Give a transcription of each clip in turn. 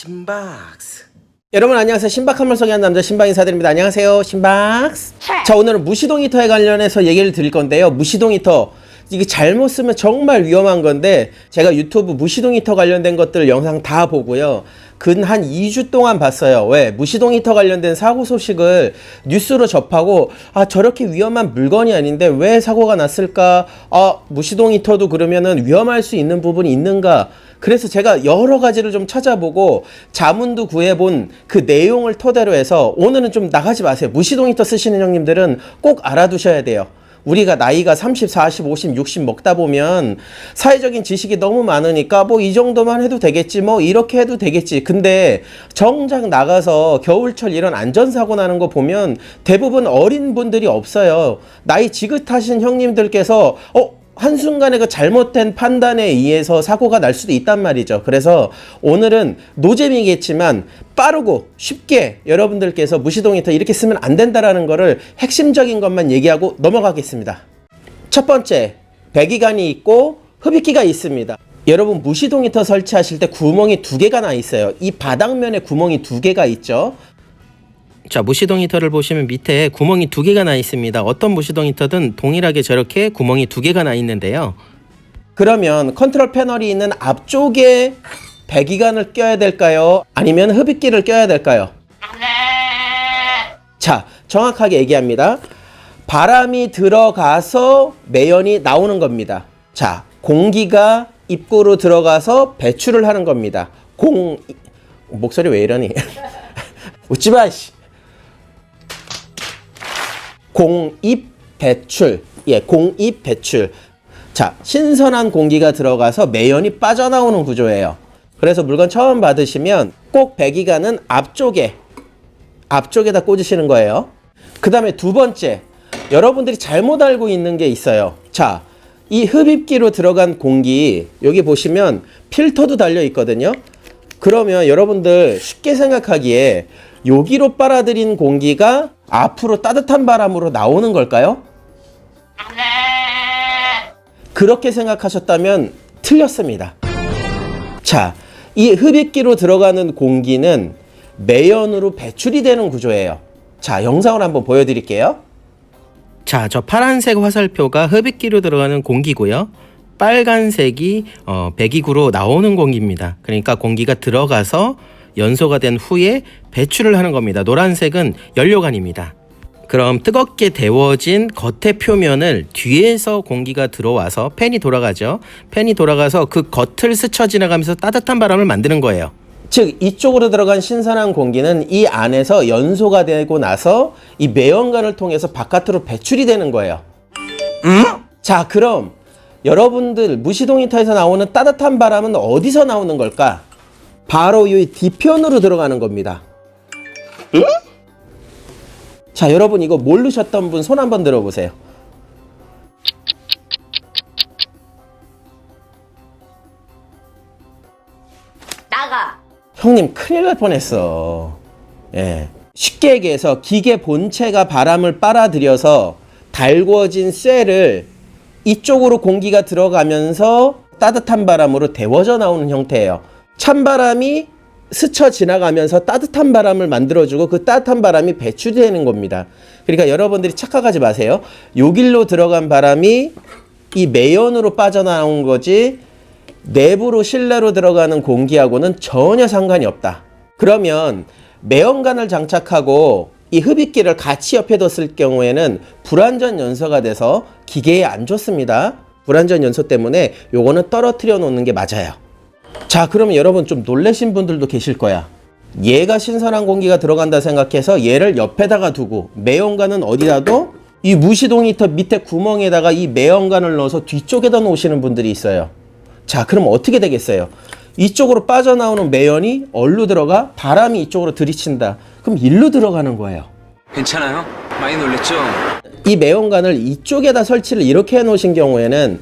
심박스. 여러분 안녕하세요. 신박함을 소개하는 남자 신박 인사드립니다. 안녕하세요. 신박스. 자, 오늘은 무시동 히터에 관련해서 얘기를 드릴 건데요. 무시동 히터 이게 잘못 쓰면 정말 위험한 건데, 제가 유튜브 무시동 히터 관련된 것들 영상 다 보고요, 근 한 2주 동안 봤어요. 왜? 무시동 히터 관련된 사고 소식을 뉴스로 접하고, 아, 저렇게 위험한 물건이 아닌데 왜 사고가 났을까? 무시동 히터도 그러면은 위험할 수 있는 부분이 있는가? 그래서 제가 여러 가지를 좀 찾아보고 자문도 구해본 그 내용을 토대로 해서, 오늘은 좀 나가지 마세요. 무시동 히터 쓰시는 형님들은 꼭 알아두셔야 돼요. 우리가 나이가 30, 40, 50, 60 먹다 보면 사회적인 지식이 너무 많으니까 뭐 이 정도만 해도 되겠지, 뭐 이렇게 해도 되겠지. 근데 정작 나가서 겨울철 이런 안전사고 나는 거 보면 대부분 어린 분들이 없어요. 나이 지긋하신 형님들께서 한순간에 그 잘못된 판단에 의해서 사고가 날 수도 있단 말이죠. 그래서 오늘은 노잼이겠지만 빠르고 쉽게 여러분들께서 무시동 히터 이렇게 쓰면 안 된다라는 거를 핵심적인 것만 얘기하고 넘어가겠습니다. 첫 번째, 배기관이 있고 흡입기가 있습니다. 여러분 무시동 히터 설치하실 때 구멍이 2개가 나 있어요. 이 바닥면에 구멍이 2개가 있죠. 자, 무시동 히터를 보시면 밑에 구멍이 2개가 나 있습니다. 어떤 무시동 히터든 동일하게 저렇게 구멍이 2개가 나 있는데요. 그러면 컨트롤 패널이 있는 앞쪽에 배기관을 껴야 될까요? 아니면 흡입기를 껴야 될까요? 자, 정확하게 얘기합니다. 바람이 들어가서 매연이 나오는 겁니다. 자, 공기가 입구로 들어가서 배출을 하는 겁니다. 목소리 왜 이러니? 웃지 마, 씨. 공입 배출. 예, 공입 배출. 자, 신선한 공기가 들어가서 매연이 빠져나오는 구조예요. 그래서 물건 처음 받으시면 꼭 배기관은 앞쪽에다 꽂으시는 거예요. 그 다음에 두 번째, 여러분들이 잘못 알고 있는 게 있어요. 자, 이 흡입기로 들어간 공기, 여기 보시면 필터도 달려 있거든요. 그러면 여러분들 쉽게 생각하기에 여기로 빨아들인 공기가 앞으로 따뜻한 바람으로 나오는 걸까요? 그렇게 생각하셨다면 틀렸습니다. 자, 이 흡입기로 들어가는 공기는 매연으로 배출이 되는 구조예요. 자, 영상을 한번 보여드릴게요. 자, 저 파란색 화살표가 흡입기로 들어가는 공기고요. 빨간색이 배기구로 나오는 공기입니다. 그러니까 공기가 들어가서 연소가 된 후에 배출을 하는 겁니다. 노란색은 연료관입니다. 그럼 뜨겁게 데워진 겉의 표면을 뒤에서 공기가 들어와서 팬이 돌아가죠. 팬이 돌아가서 그 겉을 스쳐 지나가면서 따뜻한 바람을 만드는 거예요. 즉, 이쪽으로 들어간 신선한 공기는 이 안에서 연소가 되고 나서 이 매연관을 통해서 바깥으로 배출이 되는 거예요. 자, 그럼 여러분들 무시동 히터에서 나오는 따뜻한 바람은 어디서 나오는 걸까? 바로 이 뒤편으로 들어가는 겁니다. 자, 여러분 이거 모르셨던 분 손 한번 들어보세요. 나가. 형님 큰일 날 뻔했어. 예. 쉽게 얘기해서 기계 본체가 바람을 빨아들여서 달궈진 쇠를 이쪽으로 공기가 들어가면서 따뜻한 바람으로 데워져 나오는 형태예요. 찬바람이 스쳐 지나가면서 따뜻한 바람을 만들어주고 그 따뜻한 바람이 배출되는 겁니다. 그러니까 여러분들이 착각하지 마세요. 요 길로 들어간 바람이 이 매연으로 빠져나온 거지 내부로 실내로 들어가는 공기하고는 전혀 상관이 없다. 그러면 매연관을 장착하고 이 흡입기를 같이 옆에 뒀을 경우에는 불완전 연소가 돼서 기계에 안 좋습니다. 불완전 연소 때문에 요거는 떨어뜨려 놓는 게 맞아요. 자, 그러면 여러분 좀 놀라신 분들도 계실 거야. 얘가 신선한 공기가 들어간다 생각해서 얘를 옆에다가 두고 매연관은 어디다 둬? 이 무시동 히터 밑에 구멍에다가 이 매연관을 넣어서 뒤쪽에다 놓으시는 분들이 있어요. 자, 그럼 어떻게 되겠어요? 이쪽으로 빠져나오는 매연이 어디로 들어가? 바람이 이쪽으로 들이친다. 그럼 일로 들어가는 거예요. 괜찮아요? 많이 놀랬죠? 이 매연관을 이쪽에다 설치를 이렇게 해 놓으신 경우에는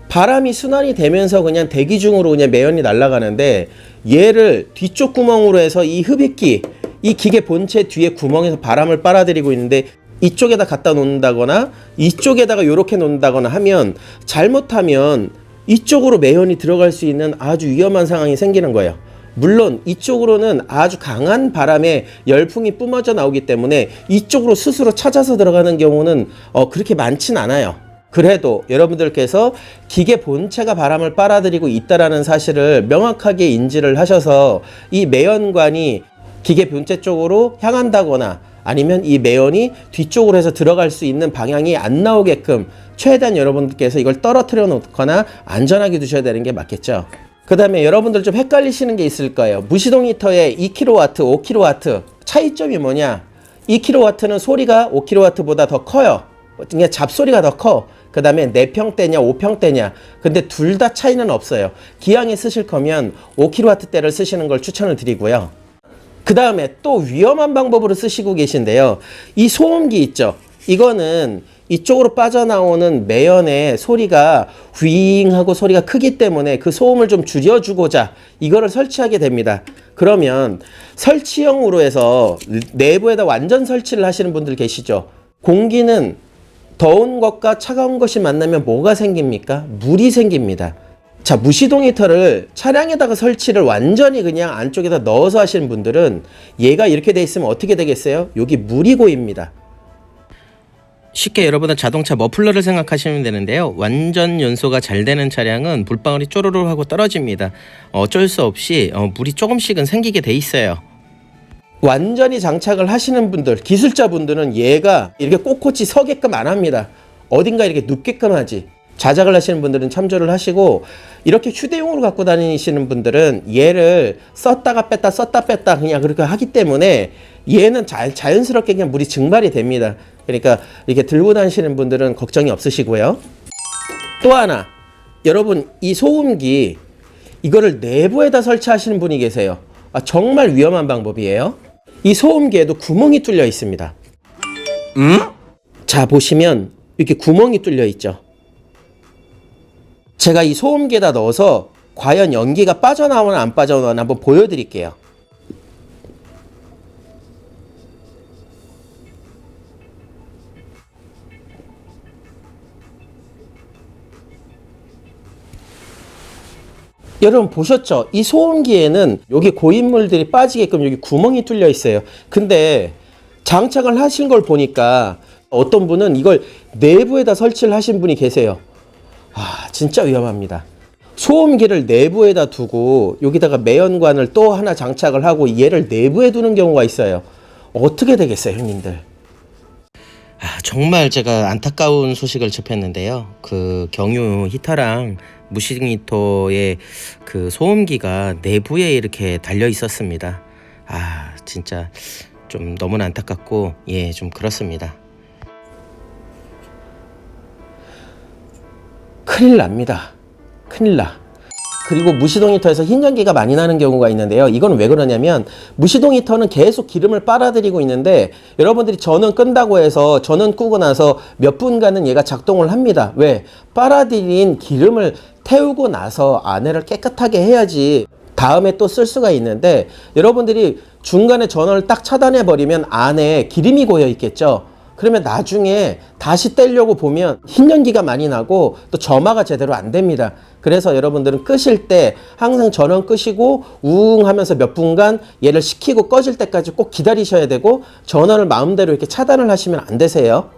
바람이 순환이 되면서 그냥 대기 중으로 그냥 매연이 날아가는데, 얘를 뒤쪽 구멍으로 해서 이 흡입기, 이 기계 본체 뒤에 구멍에서 바람을 빨아들이고 있는데 이쪽에다 갖다 놓는다거나 이쪽에다가 이렇게 놓는다거나 하면, 잘못하면 이쪽으로 매연이 들어갈 수 있는 아주 위험한 상황이 생기는 거예요. 물론 이쪽으로는 아주 강한 바람에 열풍이 뿜어져 나오기 때문에 이쪽으로 스스로 찾아서 들어가는 경우는 그렇게 많진 않아요. 그래도 여러분들께서 기계 본체가 바람을 빨아들이고 있다는 사실을 명확하게 인지를 하셔서 이 매연관이 기계 본체 쪽으로 향한다거나 아니면 이 매연이 뒤쪽으로 해서 들어갈 수 있는 방향이 안 나오게끔 최대한 여러분들께서 이걸 떨어뜨려 놓거나 안전하게 두셔야 되는 게 맞겠죠. 그 다음에 여러분들 좀 헷갈리시는 게 있을 거예요. 무시동 히터의 2kW, 5kW 차이점이 뭐냐? 2kW는 소리가 5kW보다 더 커요. 그냥 잡소리가 더 커. 그 다음에 4평대냐 5평대냐, 근데 둘 다 차이는 없어요. 기왕에 쓰실 거면 5kW대를 쓰시는 걸 추천을 드리고요. 그 다음에 또 위험한 방법으로 쓰시고 계신데요. 이 소음기 있죠. 이거는 이쪽으로 빠져나오는 매연의 소리가 휘잉 하고 소리가 크기 때문에 그 소음을 좀 줄여주고자 이거를 설치하게 됩니다. 그러면 설치형으로 해서 내부에다 완전 설치를 하시는 분들 계시죠. 공기는 더운 것과 차가운 것이 만나면 뭐가 생깁니까? 물이 생깁니다. 자, 무시동 히터를 차량에다가 설치를 완전히 그냥 안쪽에다 넣어서 하시는 분들은 얘가 이렇게 돼 있으면 어떻게 되겠어요? 여기 물이 고입니다. 쉽게 여러분은 자동차 머플러를 생각하시면 되는데요. 완전 연소가 잘 되는 차량은 물방울이 쪼르르 하고 떨어집니다. 어쩔 수 없이 물이 조금씩은 생기게 돼 있어요. 완전히 장착을 하시는 분들, 기술자분들은 얘가 이렇게 꼿꼿이 서게끔 안 합니다. 어딘가 이렇게 눕게끔 하지. 자작을 하시는 분들은 참조를 하시고, 이렇게 휴대용으로 갖고 다니시는 분들은 얘를 썼다가 뺐다 썼다 뺐다 그냥 그렇게 하기 때문에 얘는 자연스럽게 그냥 물이 증발이 됩니다. 그러니까 이렇게 들고 다니시는 분들은 걱정이 없으시고요. 또 하나, 여러분 이 소음기 이거를 내부에다 설치하시는 분이 계세요. 정말 위험한 방법이에요. 이 소음기에도 구멍이 뚫려 있습니다. 자, 보시면 이렇게 구멍이 뚫려 있죠. 제가 이 소음기에다 넣어서 과연 연기가 빠져나오나 안 빠져나오나 한번 보여드릴게요. 여러분 보셨죠? 이 소음기에는 여기 고인물들이 빠지게끔 여기 구멍이 뚫려 있어요. 근데 장착을 하신 걸 보니까 어떤 분은 이걸 내부에다 설치를 하신 분이 계세요. 진짜 위험합니다. 소음기를 내부에다 두고 여기다가 매연관을 또 하나 장착을 하고 얘를 내부에 두는 경우가 있어요. 어떻게 되겠어요, 형님들? 정말 제가 안타까운 소식을 접했는데요. 그 경유 히터랑 무시동 히터의 그 소음기가 내부에 이렇게 달려 있었습니다. 진짜 좀 너무나 안타깝고 좀 그렇습니다. 큰일 납니다. 큰일 나. 그리고 무시동 히터에서 흰 연기가 많이 나는 경우가 있는데요. 이건 왜 그러냐면 무시동 히터는 계속 기름을 빨아들이고 있는데 여러분들이 전원 끈다고 해서 전원 끄고 나서 몇 분간은 얘가 작동을 합니다. 왜? 빨아들인 기름을 태우고 나서 안에를 깨끗하게 해야지 다음에 또 쓸 수가 있는데, 여러분들이 중간에 전원을 딱 차단해 버리면 안에 기름이 고여 있겠죠. 그러면 나중에 다시 떼려고 보면 흰 연기가 많이 나고 또 점화가 제대로 안 됩니다. 그래서 여러분들은 끄실 때 항상 전원 끄시고 우웅 하면서 몇 분간 얘를 식히고 꺼질 때까지 꼭 기다리셔야 되고, 전원을 마음대로 이렇게 차단을 하시면 안 되세요.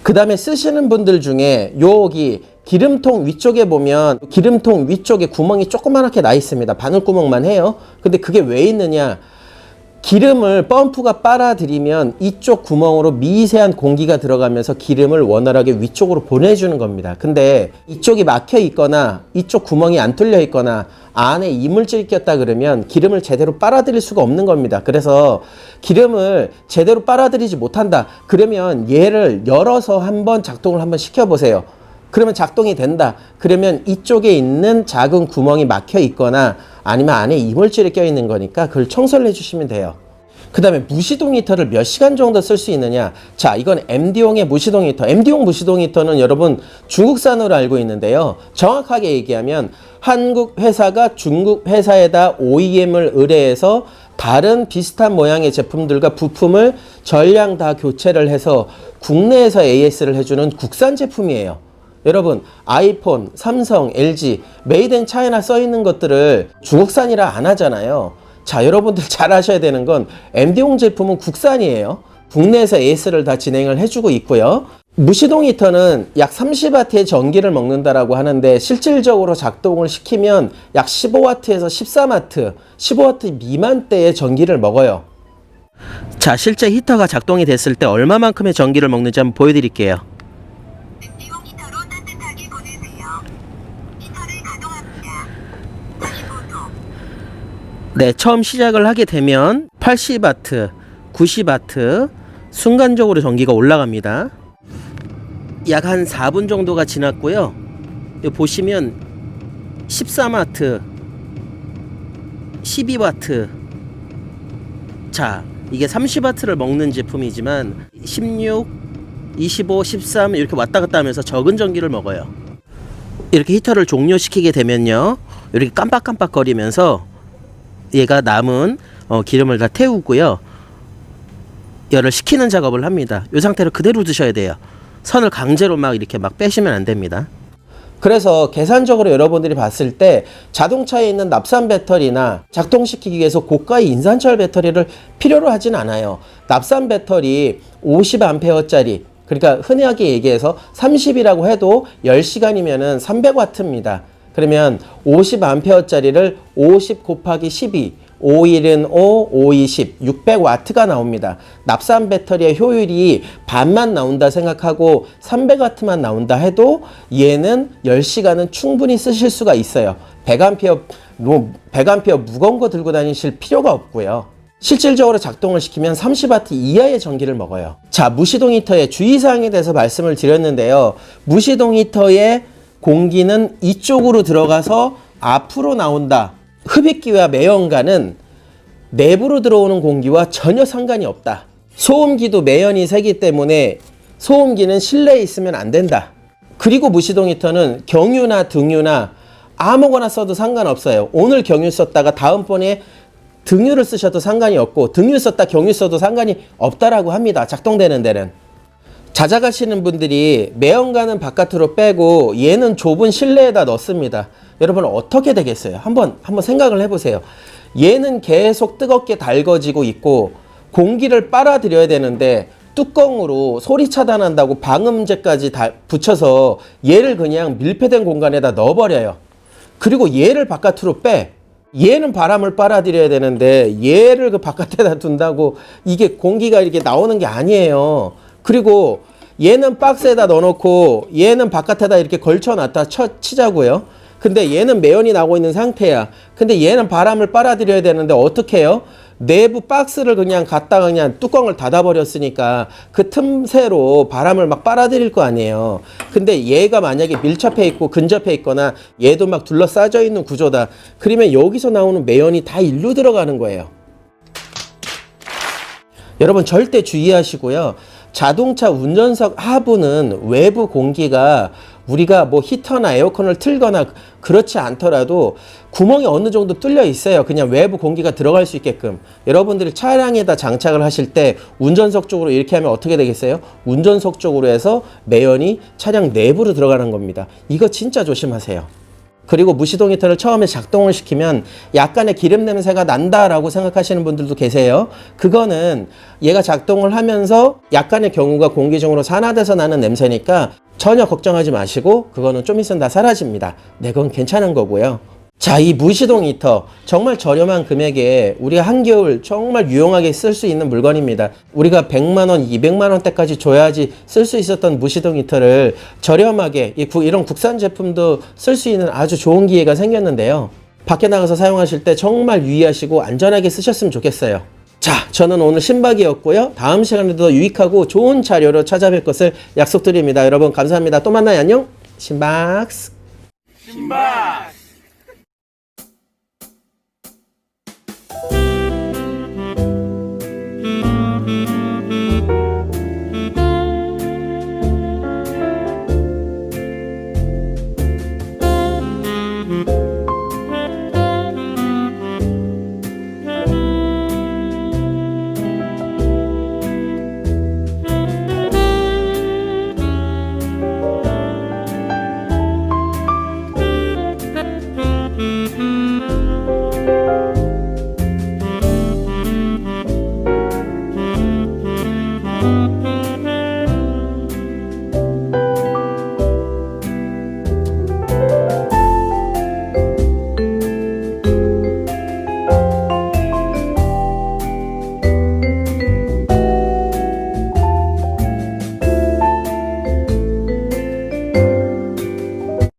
그 다음에 쓰시는 분들 중에 여기 기름통 위쪽에 보면 기름통 위쪽에 구멍이 조그맣게 나 있습니다. 바늘구멍만 해요. 근데 그게 왜 있느냐? 기름을 펌프가 빨아들이면 이쪽 구멍으로 미세한 공기가 들어가면서 기름을 원활하게 위쪽으로 보내주는 겁니다. 근데 이쪽이 막혀 있거나 이쪽 구멍이 안 뚫려 있거나 안에 이물질이 꼈다 그러면 기름을 제대로 빨아들일 수가 없는 겁니다. 그래서 기름을 제대로 빨아들이지 못한다 그러면 얘를 열어서 한번 작동을 한번 시켜보세요. 그러면 작동이 된다 그러면 이쪽에 있는 작은 구멍이 막혀 있거나 아니면 안에 이물질이 껴 있는 거니까 그걸 청소를 해주시면 돼요. 그 다음에 무시동 히터를 몇 시간 정도 쓸 수 있느냐? 자, 이건 MD용의 무시동 히터. MD용 무시동 히터는 여러분 중국산으로 알고 있는데요. 정확하게 얘기하면 한국 회사가 중국 회사에다 OEM을 의뢰해서 다른 비슷한 모양의 제품들과 부품을 전량 다 교체를 해서 국내에서 AS를 해주는 국산 제품이에요. 여러분 아이폰, 삼성, LG 메이드 인 차이나 써 있는 것들을 중국산이라 안 하잖아요. 자, 여러분들 잘 아셔야 되는 건 MD용 제품은 국산이에요. 국내에서 AS를 다 진행을 해주고 있고요. 무시동 히터는 약 30W의 전기를 먹는다라고 하는데 실질적으로 작동을 시키면 약 15W에서 13W, 15W 미만대의 전기를 먹어요. 자, 실제 히터가 작동이 됐을 때 얼마만큼의 전기를 먹는지 한번 보여드릴게요. MD용 히터로 따뜻하게 보내세요. 히터를 가동합니다. 15도. 네, 처음 시작을 하게 되면 80W, 90W 순간적으로 전기가 올라갑니다. 약 한 4분 정도가 지났고요. 여기 보시면 13W, 12W. 자, 이게 30W를 먹는 제품이지만 16, 25, 13 이렇게 왔다 갔다 하면서 적은 전기를 먹어요. 이렇게 히터를 종료시키게 되면요, 이렇게 깜빡깜빡거리면서 얘가 남은 기름을 다 태우고요, 열을 식히는 작업을 합니다. 이 상태로 그대로 두셔야 돼요. 선을 강제로 막 이렇게 막 빼시면 안 됩니다. 그래서 계산적으로 여러분들이 봤을 때 자동차에 있는 납산 배터리나 작동시키기 위해서 고가의 인산철 배터리를 필요로 하진 않아요. 납산 배터리 50A짜리, 그러니까 흔하게 얘기해서 30이라고 해도 10시간이면은 300W입니다. 그러면 50A짜리를 50 곱하기 12, 5일은 5, 5, 20, 600W가 나옵니다. 납산 배터리의 효율이 반만 나온다 생각하고 300W만 나온다 해도 얘는 10시간은 충분히 쓰실 수가 있어요. 100A 무거운 거 들고 다니실 필요가 없고요. 실질적으로 작동을 시키면 30W 이하의 전기를 먹어요. 자, 무시동 히터의 주의사항에 대해서 말씀을 드렸는데요. 무시동 히터의 공기는 이쪽으로 들어가서 앞으로 나온다. 흡입기와 매연가는 내부로 들어오는 공기와 전혀 상관이 없다. 소음기도 매연이 새기 때문에 소음기는 실내에 있으면 안 된다. 그리고 무시동 히터는 경유나 등유나 아무거나 써도 상관없어요. 오늘 경유 썼다가 다음번에 등유를 쓰셔도 상관이 없고, 등유 썼다 경유 써도 상관이 없다라고 합니다. 작동되는 데는. 자작하시는 분들이 매연가는 바깥으로 빼고 얘는 좁은 실내에다 넣습니다. 여러분 어떻게 되겠어요? 한번 생각을 해보세요. 얘는 계속 뜨겁게 달궈지고 있고 공기를 빨아들여야 되는데 뚜껑으로 소리 차단한다고 방음제까지 다 붙여서 얘를 그냥 밀폐된 공간에다 넣어버려요. 그리고 얘를 바깥으로 빼. 얘는 바람을 빨아들여야 되는데 얘를 그 바깥에다 둔다고 이게 공기가 이렇게 나오는 게 아니에요. 그리고 얘는 박스에다 넣어놓고 얘는 바깥에다 이렇게 걸쳐놨다 치자고요. 근데 얘는 매연이 나고 있는 상태야. 근데 얘는 바람을 빨아들여야 되는데 어떻게 해요? 내부 박스를 그냥 갖다가 그냥 뚜껑을 닫아버렸으니까 그 틈새로 바람을 막 빨아들일 거 아니에요. 근데 얘가 만약에 밀접해 있고 근접해 있거나 얘도 막 둘러싸져 있는 구조다. 그러면 여기서 나오는 매연이 다 일로 들어가는 거예요. 여러분 절대 주의하시고요. 자동차 운전석 하부는 외부 공기가 우리가 뭐 히터나 에어컨을 틀거나 그렇지 않더라도 구멍이 어느 정도 뚫려 있어요. 그냥 외부 공기가 들어갈 수 있게끔. 여러분들이 차량에다 장착을 하실 때 운전석 쪽으로 이렇게 하면 어떻게 되겠어요? 운전석 쪽으로 해서 매연이 차량 내부로 들어가는 겁니다. 이거 진짜 조심하세요. 그리고 무시동 히터를 처음에 작동을 시키면 약간의 기름 냄새가 난다라고 생각하시는 분들도 계세요. 그거는 얘가 작동을 하면서 약간의 경우가 공기 중으로 산화돼서 나는 냄새니까 전혀 걱정하지 마시고 그거는 좀 있으면 다 사라집니다. 네, 그건 괜찮은 거고요. 자, 이 무시동 히터 정말 저렴한 금액에 우리가 한겨울 정말 유용하게 쓸 수 있는 물건입니다. 우리가 100만원, 200만원대까지 줘야지 쓸 수 있었던 무시동 히터를 저렴하게 이런 국산 제품도 쓸 수 있는 아주 좋은 기회가 생겼는데요. 밖에 나가서 사용하실 때 정말 유의하시고 안전하게 쓰셨으면 좋겠어요. 자, 저는 오늘 신박이었고요. 다음 시간에도 더 유익하고 좋은 자료로 찾아뵐 것을 약속드립니다. 여러분 감사합니다. 또 만나요. 안녕. 신박스.